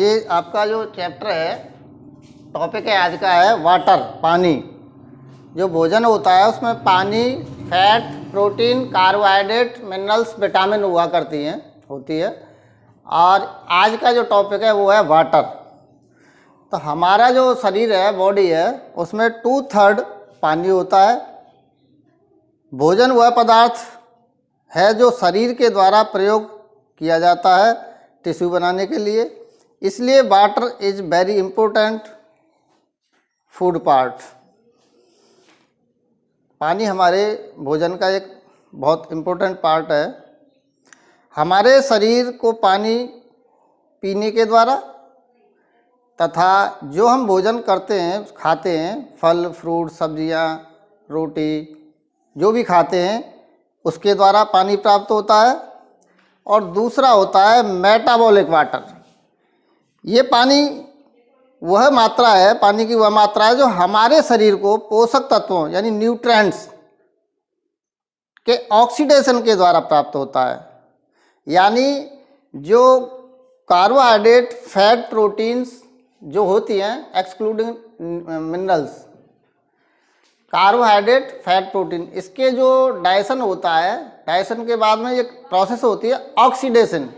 ये आपका जो चैप्टर है, टॉपिक है आज का है वाटर, पानी। जो भोजन होता है उसमें पानी, fat, protein, carbohydrate, minerals, vitamin हुआ होती है। और आज का जो टॉपिक है वो है वाटर। तो हमारा जो शरीर है, बॉडी है, उसमें 2/3 पानी होता है। भोजन वह पदार्थ है जो शरीर के द्वारा प्रयोग किया जाता है टिश्यू बनाने के लिए, इसलिए water is very important food part. पानी हमारे भोजन का एक बहुत इम्पोर्टेंट पार्ट है। हमारे शरीर को पानी पीने के द्वारा तथा जो हम भोजन करते हैं, खाते हैं, फल, फ्रूट, सब्जियां, रोटी, जो भी खाते हैं उसके द्वारा पानी प्राप्त होता है। और दूसरा होता है मेटाबॉलिक वाटर। ये पानी वह मात्रा है, पानी की वह मात्रा है जो हमारे शरीर को पोषक तत्वों यानी न्यूट्रिएंट्स के ऑक्सीडेशन के द्वारा प्राप्त होता है। यानी जो कार्बोहाइड्रेट, फैट, प्रोटीन्स जो होती हैं excluding minerals, carbohydrate, fat, protein, इसके जो डाइजेशन होता है, डाइजेशन के बाद में एक प्रोसेस होती है ऑक्सीडेशन।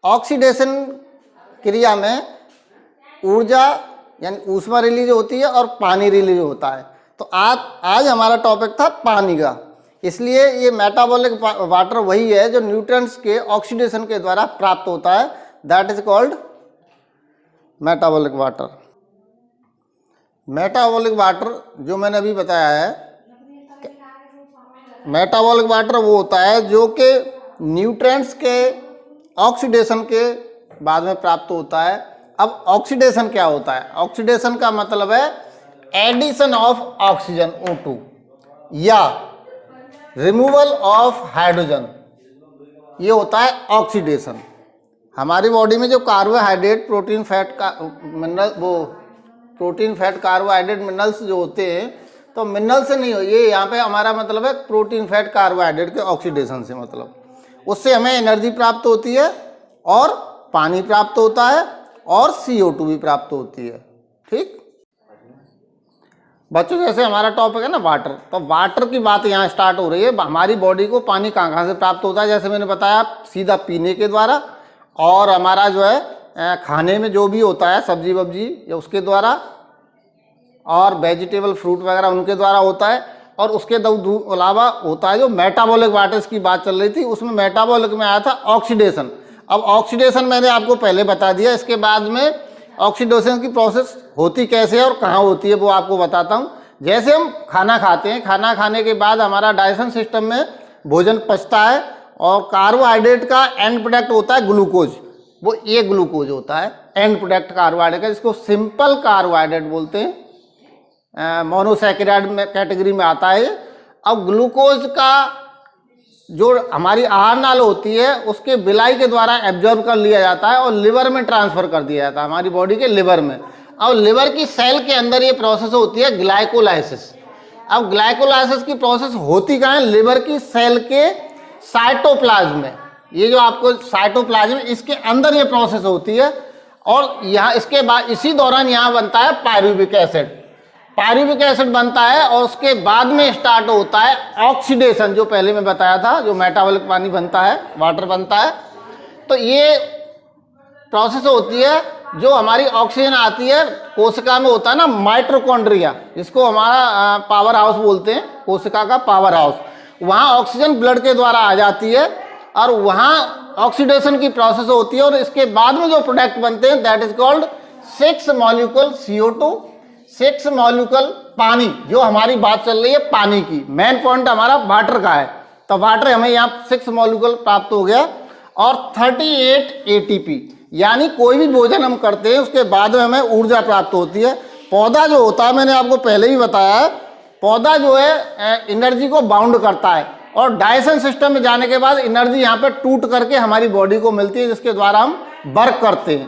ऑक्सीडेशन क्रिया में ऊर्जा यानी ऊष्मा रिलीज होती है और पानी रिलीज होता है। तो आज हमारा टॉपिक था पानी का, इसलिए ये मेटाबॉलिक वाटर वही है जो न्यूट्रिएंट्स के ऑक्सीडेशन के द्वारा प्राप्त होता है, that is called metabolic water. Metabolic water जो मैंने अभी बताया है, मेटाबॉलिक वाटर वो होता है जो कि न्यूट्रिएंट्स के ऑक्सीडेशन के बाद में प्राप्त होता है। अब ऑक्सीडेशन क्या होता है? ऑक्सीडेशन का मतलब है एडिशन ऑफ ऑक्सीजन O2 या रिमूवल ऑफ हाइड्रोजन, ये होता है ऑक्सीडेशन। हमारी बॉडी में जो कार्बोहाइड्रेट, प्रोटीन, फैट का मिनरल, वो प्रोटीन, फैट, कार्बोहाइड्रेट, मिनरल्स जो होते हैं, तो मिनरल से नहीं हो, ये यहाँ पे हमारा मतलब है प्रोटीन, फैट, कार्बोहाइड्रेट के ऑक्सीडेशन से, मतलब उससे हमें एनर्जी प्राप्त होती है और पानी प्राप्त होता है और CO2 भी प्राप्त होती है। ठीक बच्चों, जैसे हमारा टॉपिक है ना वाटर, तो वाटर की बात यहाँ स्टार्ट हो रही है। हमारी बॉडी को पानी कहाँ से प्राप्त होता है? जैसे मैंने बताया, सीधा पीने के द्वारा, और हमारा जो है खाने में जो भी होता है सब्जी वब्जी या उसके द्वारा, और वेजिटेबल, फ्रूट वगैरह उनके द्वारा होता है। और उसके अलावा होता है जो मेटाबॉलिक वाटर्स की बात चल रही थी, उसमें मेटाबॉलिक में आया था ऑक्सीडेशन। अब ऑक्सीडेशन मैंने आपको पहले बता दिया, इसके बाद में ऑक्सीडेशन की प्रोसेस होती कैसे है और कहाँ होती है वो आपको बताता हूँ। जैसे हम खाना खाते हैं, खाना खाने के बाद हमारा डाइजेशन सिस्टम में भोजन पचता है और कार्बोहाइड्रेट का एंड प्रोडक्ट होता है ग्लूकोज, वो ये ग्लूकोज होता है एंड प्रोडक्ट कार्बोहाइड्रेट का, जिसको सिंपल कार्बोहाइड्रेट बोलते हैं, मोनोसैकेराइड में कैटेगरी में आता है। अब ग्लूकोज का जो हमारी आहार नाल होती है उसके बिलाई के द्वारा एब्जॉर्ब कर लिया जाता है और लिवर में ट्रांसफर कर दिया जाता है, हमारी बॉडी के लिवर में। अब लिवर की सेल के अंदर ये प्रोसेस होती है ग्लाइकोलाइसिस। अब ग्लाइकोलाइसिस की प्रोसेस होती कहाँ है? लिवर की सेल के साइटोप्लाज्म में। ये जो आपको साइटोप्लाज्म, इसके अंदर ये प्रोसेस होती है। और यहाँ इसके बाद इसी दौरान यहाँ बनता है पायरुविक एसिड। पायरुविक एसिड बनता है और उसके बाद में स्टार्ट होता है ऑक्सीडेशन, जो पहले मैं बताया था, जो मेटाबॉलिक पानी बनता है, वाटर बनता है। तो ये प्रोसेस होती है जो हमारी ऑक्सीजन आती है, कोशिका में होता है ना माइटोकॉन्ड्रिया, जिसको हमारा पावर हाउस बोलते हैं, कोशिका का पावर हाउस। वहाँ ऑक्सीजन ब्लड के द्वारा आ जाती है और वहाँ ऑक्सीडेशन की प्रोसेस होती है और इसके बाद में जो प्रोडक्ट बनते हैं that is called 6 molecule CO2, 6 molecule पानी। जो हमारी बात चल रही है पानी की, मेन पॉइंट हमारा वाटर का है। तो वाटर हमें यहाँ 6 मॉलिक्यूल प्राप्त हो गया और 38 ATP, यानी कोई भी भोजन हम करते हैं उसके बाद में हमें ऊर्जा प्राप्त होती है। पौधा जो होता है, मैंने आपको पहले ही बताया है, पौधा जो है एनर्जी को बाउंड करता है और डाइजेशन सिस्टम में जाने के बाद एनर्जी यहाँ पे टूट करके हमारी बॉडी को मिलती है, जिसके द्वारा हम वर्क करते हैं।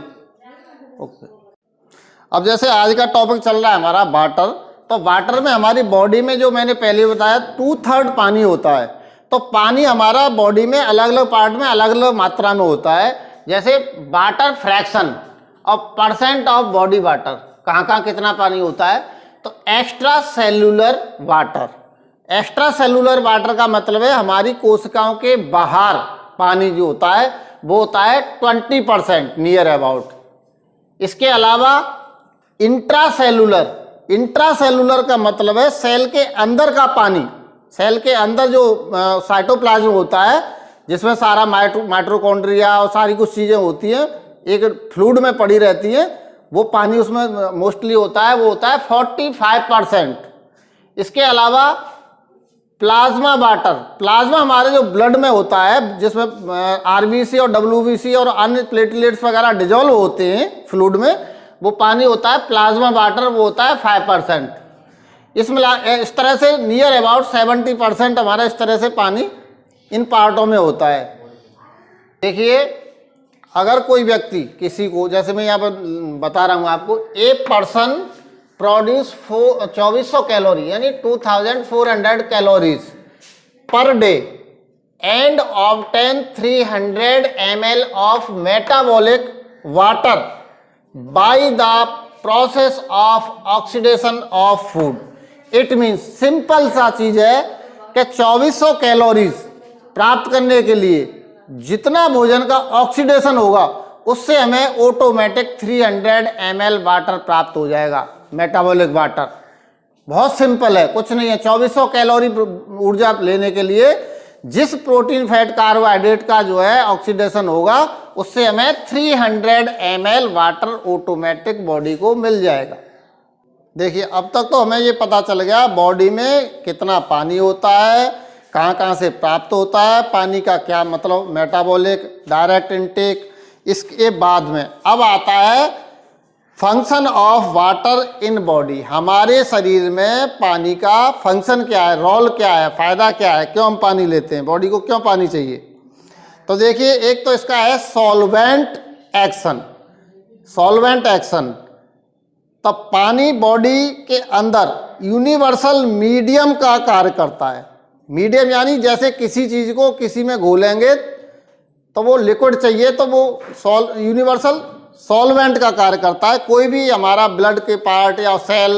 ओके, अब जैसे आज का टॉपिक चल रहा है हमारा वाटर, तो वाटर में हमारी बॉडी में जो मैंने पहले बताया 2/3 पानी होता है। तो पानी हमारा बॉडी में अलग अलग पार्ट में अलग अलग मात्रा में होता है। जैसे वाटर फ्रैक्शन और परसेंट ऑफ बॉडी वाटर, कहाँ कहाँ कितना पानी होता है, तो extra cellular water. Extra cellular water का मतलब है हमारी कोशिकाओं के बाहर पानी जो होता है वो होता है 20% नियर अबाउट। इसके अलावा इंट्रासेल्यूलर, इंट्रासेल्यूलर का मतलब है सेल के अंदर का पानी। सेल के अंदर जो साइटोप्लाज्म होता है जिसमें सारा माइटोकॉन्ड्रिया और सारी कुछ चीज़ें होती हैं एक फ्लूइड में पड़ी रहती हैं, वो पानी उसमें मोस्टली होता है, वो होता है 45%। इसके अलावा प्लाज्मा वाटर, प्लाज्मा हमारे जो ब्लड में होता है जिसमें आरबीसी और डब्ल्यूबीसी और अन्य प्लेटलेट्स वगैरह डिजोल्व होते हैं फ्लूइड में, वो पानी होता है प्लाज्मा वाटर, वो होता है 5%। इसमें इस तरह से नियर अबाउट 70% हमारा इस तरह से पानी इन पार्टों में होता है। देखिए अगर कोई व्यक्ति किसी को, जैसे मैं यहाँ पर बता रहा हूँ आपको, ए पर्सन प्रोड्यूस 2400 कैलोरी यानी 2400 calories per day and obtain 300 ml of metabolic water by the process of oxidation of food. It means simple सा चीज है कि 2400 कैलोरीज प्राप्त करने के लिए जितना भोजन का ऑक्सीडेशन होगा उससे हमें ऑटोमेटिक 300 ml वाटर प्राप्त हो जाएगा, मेटाबॉलिक वाटर। बहुत सिंपल है, कुछ नहीं है। 2400 कैलोरी ऊर्जा लेने के लिए जिस प्रोटीन फैट कार्बोहाइड्रेट का जो है ऑक्सीडेशन होगा उससे हमें 300 ml वाटर ऑटोमेटिक बॉडी को मिल जाएगा। देखिए अब तक तो हमें ये पता चल गया बॉडी में कितना पानी होता है, कहाँ कहाँ से प्राप्त होता है, पानी का क्या मतलब, मेटाबॉलिक, डायरेक्ट इनटेक। इसके बाद में अब आता है function of water in body. हमारे शरीर में पानी का फंक्शन क्या है, रोल क्या है, फायदा क्या है, क्यों हम पानी लेते हैं, बॉडी को क्यों पानी चाहिए। तो देखिए एक तो इसका है सॉल्वेंट एक्शन। सॉल्वेंट एक्शन, तब पानी बॉडी के अंदर यूनिवर्सल मीडियम का कार्य करता है। मीडियम यानी जैसे किसी चीज को किसी में घोलेंगे तो वो लिक्विड चाहिए तो वो यूनिवर्सल सॉल्वेंट का कार्य करता है। कोई भी हमारा ब्लड के पार्ट या सेल,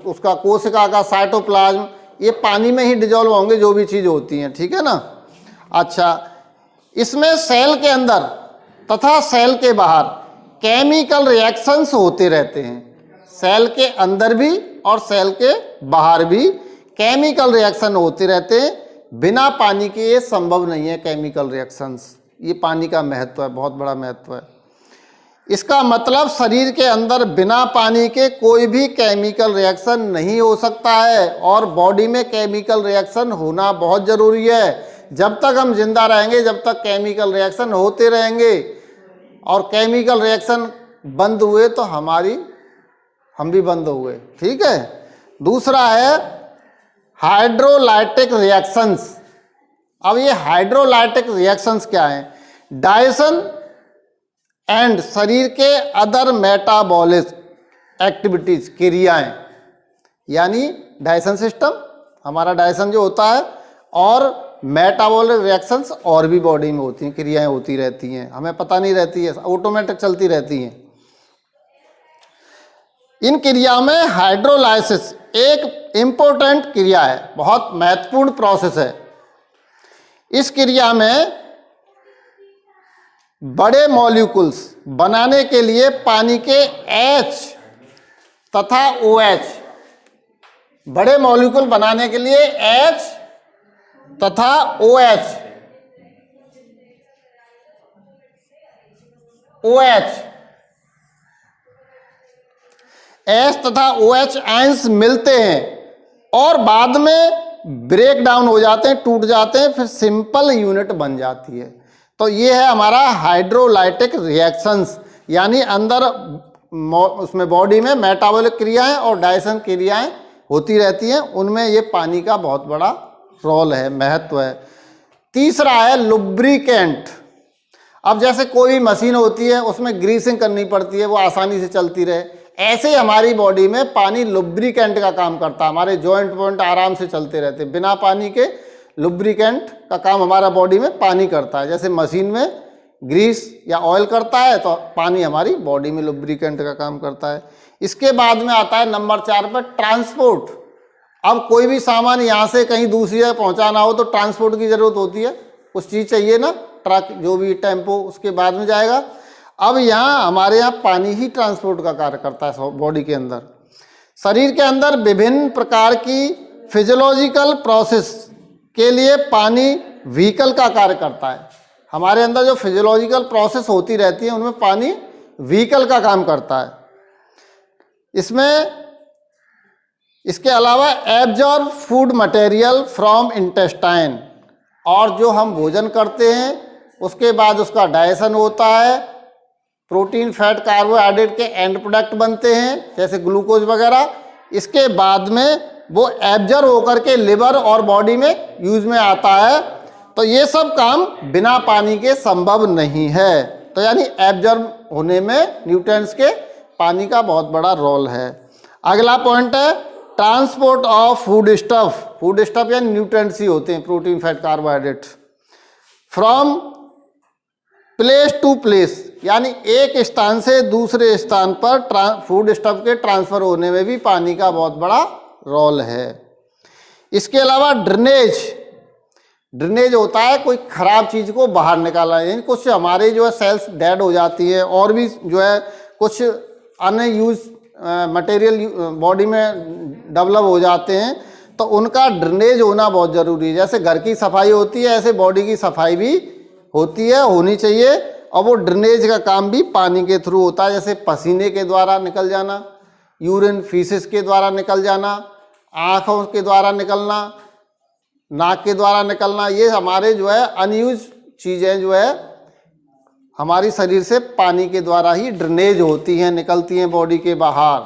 उसका कोशिका का साइटोप्लाज्म, ये पानी में ही डिजोल्व होंगे जो भी चीज़ होती हैं, ठीक है ना। अच्छा, इसमें सेल के अंदर तथा सेल के बाहर केमिकल रिएक्शंस होते रहते हैं। सेल के अंदर भी और सेल के बाहर भी केमिकल रिएक्शन होते रहते हैं। बिना पानी के ये संभव नहीं है केमिकल रिएक्शंस। ये पानी का महत्व है, बहुत बड़ा महत्व है। इसका मतलब शरीर के अंदर बिना पानी के कोई भी केमिकल रिएक्शन नहीं हो सकता है और बॉडी में केमिकल रिएक्शन होना बहुत ज़रूरी है। जब तक हम जिंदा रहेंगे जब तक केमिकल रिएक्शन होते रहेंगे और केमिकल रिएक्शन बंद हुए तो हम भी बंद हुए, ठीक है। दूसरा है हाइड्रोलाइटिक रिएक्शंस। अब ये हाइड्रोलाइटिक रिएक्शंस क्या हैं? डाइजेशन एंड शरीर के अदर मेटाबॉलिक एक्टिविटीज, क्रियाएं, यानी डाइजेशन सिस्टम, हमारा डाइजेशन जो होता है, और मेटाबॉलिक रिएक्शंस और भी बॉडी में होती हैं, क्रियाएं होती रहती हैं, हमें पता नहीं रहती है, ऑटोमेटिक चलती रहती हैं। इन क्रियाओं में हाइड्रोलाइसिस एक इंपॉर्टेंट क्रिया है, बहुत महत्वपूर्ण प्रोसेस है। इस क्रिया में बड़े मॉलिक्यूल्स बनाने के लिए पानी के H तथा OH, बड़े मॉलिक्यूल बनाने के लिए H तथा OH H तथा OH आयंस मिलते हैं और बाद में ब्रेक डाउन हो जाते हैं, टूट जाते हैं, फिर सिंपल यूनिट बन जाती है। तो ये है हमारा हाइड्रोलाइटिक रिएक्शंस, यानी अंदर उसमें बॉडी में मेटाबॉलिक क्रियाएं और डाइजेशन क्रियाएं होती रहती हैं, उनमें ये पानी का बहुत बड़ा रोल है, महत्व है। तीसरा है लुब्रिकेंट। अब जैसे कोई मशीन होती है उसमें ग्रीसिंग करनी पड़ती है, वो आसानी से चलती रहे, ऐसे ही हमारी बॉडी में पानी लुब्रिकेंट का काम करता है। हमारे जॉइंट वॉइंट आराम से चलते रहते हैं, बिना पानी के लुब्रिकेंट का काम हमारा बॉडी में पानी करता है। जैसे मशीन में ग्रीस या ऑयल करता है, तो पानी हमारी बॉडी में लुब्रिकेंट का काम करता है। इसके बाद में आता है नंबर 4 पर ट्रांसपोर्ट। अब कोई भी सामान यहाँ से कहीं दूसरी जगह पहुँचाना हो तो ट्रांसपोर्ट की ज़रूरत होती है, कुछ चीज़ चाहिए ना, ट्रक जो भी टेम्पो, उसके बाद में जाएगा। अब यहाँ हमारे यहाँ पानी ही ट्रांसपोर्ट का कार्य करता है बॉडी के अंदर। शरीर के अंदर विभिन्न प्रकार की फिजियोलॉजिकल प्रोसेस के लिए पानी व्हीकल का कार्य करता है। हमारे अंदर जो फिजियोलॉजिकल प्रोसेस होती रहती है उनमें पानी व्हीकल का काम करता है। इसके अलावा absorb food material from intestine, और जो हम भोजन करते हैं उसके बाद उसका डाइजेशन होता है, प्रोटीन, फैट, कार्बोहाइड्रेट के एंड प्रोडक्ट बनते हैं जैसे ग्लूकोज वगैरह। इसके बाद में वो एब्जॉर्ब होकर के लिवर और बॉडी में यूज में आता है। तो ये सब काम बिना पानी के संभव नहीं है। तो यानी एब्जॉर्ब होने में न्यूट्रिएंट्स के पानी का बहुत बड़ा रोल है। अगला पॉइंट है transport of food stuff. Food stuff यानी न्यूट्रिएंट्स ही होते हैं, protein, fat, carbohydrate, from place to place, यानी एक स्थान से दूसरे स्थान पर फूड स्टफ के ट्रांसफर होने में भी पानी का बहुत बड़ा रोल है। इसके अलावा ड्रेनेज होता है कोई खराब चीज़ को बाहर निकालना, यानी कुछ हमारे जो है सेल्स डेड हो जाती है और भी जो है कुछ अनयूज मटेरियल बॉडी में डेवलप हो जाते हैं, तो उनका ड्रेनेज होना बहुत ज़रूरी है। जैसे घर की सफाई होती है ऐसे बॉडी की सफाई भी होती है, होनी चाहिए। और वो ड्रेनेज का काम भी पानी के थ्रू होता है, जैसे पसीने के द्वारा निकल जाना, यूरिन फीसिस के द्वारा निकल जाना, आँखों के द्वारा निकलना, नाक के द्वारा निकलना, ये हमारे जो है अनयूज चीज़ें जो है हमारी शरीर से पानी के द्वारा ही ड्रेनेज होती हैं, निकलती हैं बॉडी के बाहर।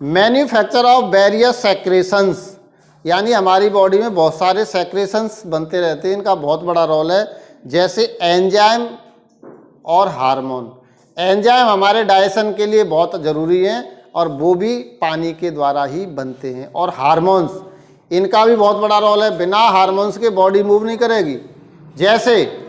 मैन्युफैक्चर ऑफ वेरियस सेक्रेशंस, यानी हमारी बॉडी में बहुत सारे सेक्रेशंस बनते रहते हैं, इनका बहुत बड़ा रोल है। जैसे एंजाइम और हार्मोन। एंजाइम हमारे डाइजेशन के लिए बहुत ज़रूरी हैं और वो भी पानी के द्वारा ही बनते हैं। और हार्मोन्स, इनका भी बहुत बड़ा रोल है, बिना हार्मोन्स के बॉडी मूव नहीं करेगी। जैसे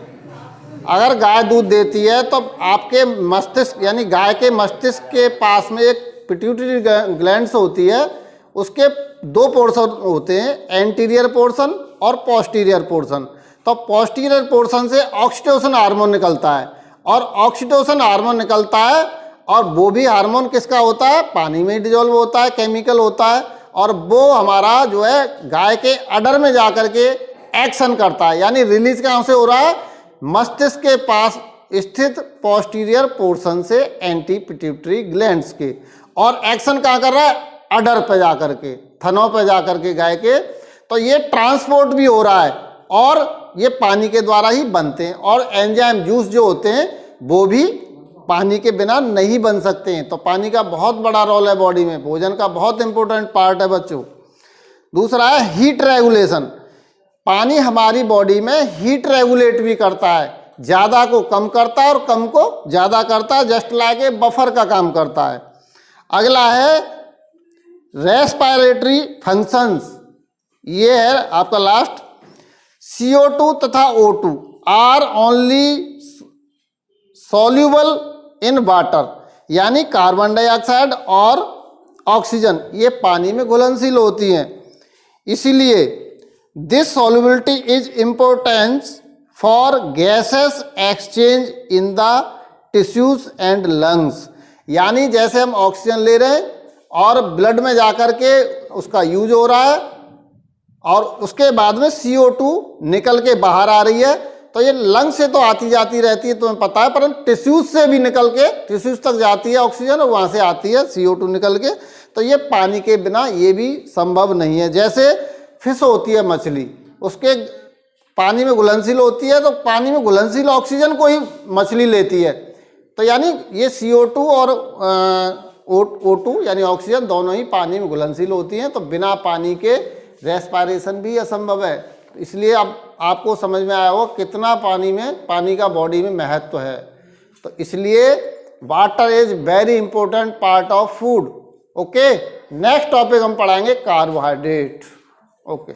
अगर गाय दूध देती है तो आपके मस्तिष्क यानी गाय के मस्तिष्क के पास में एक पिट्यूटरी ग्लैंड्स होती है, उसके दो पोर्शन होते हैं, एंटीरियर पोर्शन और पोस्टीरियर पोर्शन। तो पोस्टीरियर पोर्शन से ऑक्सीटोसिन हार्मोन निकलता है और ऑक्सीटोसिन हार्मोन निकलता है और वो भी हार्मोन किसका होता है, पानी में डिजोल्व होता है, केमिकल होता है, और वो हमारा जो है गाय के अडर में जाकर के एक्शन करता है। यानी रिलीज कहाँ से हो रहा है, मस्तिष्क के पास स्थित पोस्टीरियर पोर्शन से एंटी पिट्यूटरी ग्लैंड्स के, और एक्शन कहाँ कर रहा है, अडर पे जाकर के, थनों पे जाकर के गाय के। तो ये ट्रांसपोर्ट भी हो रहा है और ये पानी के द्वारा ही बनते हैं। और एंजाइम जूस जो होते हैं वो भी पानी के बिना नहीं बन सकते हैं। तो पानी का बहुत बड़ा रोल है बॉडी में, भोजन का बहुत इंपॉर्टेंट पार्ट है बच्चों। दूसरा है हीट रेगुलेशन। पानी हमारी बॉडी में हीट रेगुलेट भी करता है, ज़्यादा को कम करता है और कम को ज़्यादा करता है, जस्ट लाइक ए बफर का काम करता है। अगला है रेस्पिरेटरी फंक्शंस, ये है आपका लास्ट। CO2 तथा O2 are only soluble in water, यानी कार्बन डाइऑक्साइड और ऑक्सीजन ये पानी में घुलनशील होती हैं। इसीलिए this solubility is importance for gases exchange in the tissues and lungs, यानी जैसे हम ऑक्सीजन ले रहे हैं और ब्लड में जाकर के उसका यूज हो रहा है और उसके बाद में CO2 निकल के बाहर आ रही है, तो ये लंग से तो आती जाती रहती है तुम्हें पता है, परंतु टिश्यूज से भी निकल के टिश्यूज तक जाती है ऑक्सीजन और वहाँ से आती है CO2 निकल के। तो ये पानी के बिना ये भी संभव नहीं है। जैसे फिश होती है मछली, उसके पानी में घुलनशील होती है, तो पानी में घुलनशील ऑक्सीजन को ही मछली लेती है। तो यानी ये CO2 और O2 यानी ऑक्सीजन दोनों ही पानी में घुलनशील होती हैं, तो बिना पानी के रेस्पिरेशन भी असंभव है। इसलिए अब आपको समझ में आया हो कितना पानी का बॉडी में महत्व है। तो इसलिए water is very important part of food. Okay, next topic हम पढ़ाएंगे कार्बोहाइड्रेट। ओके।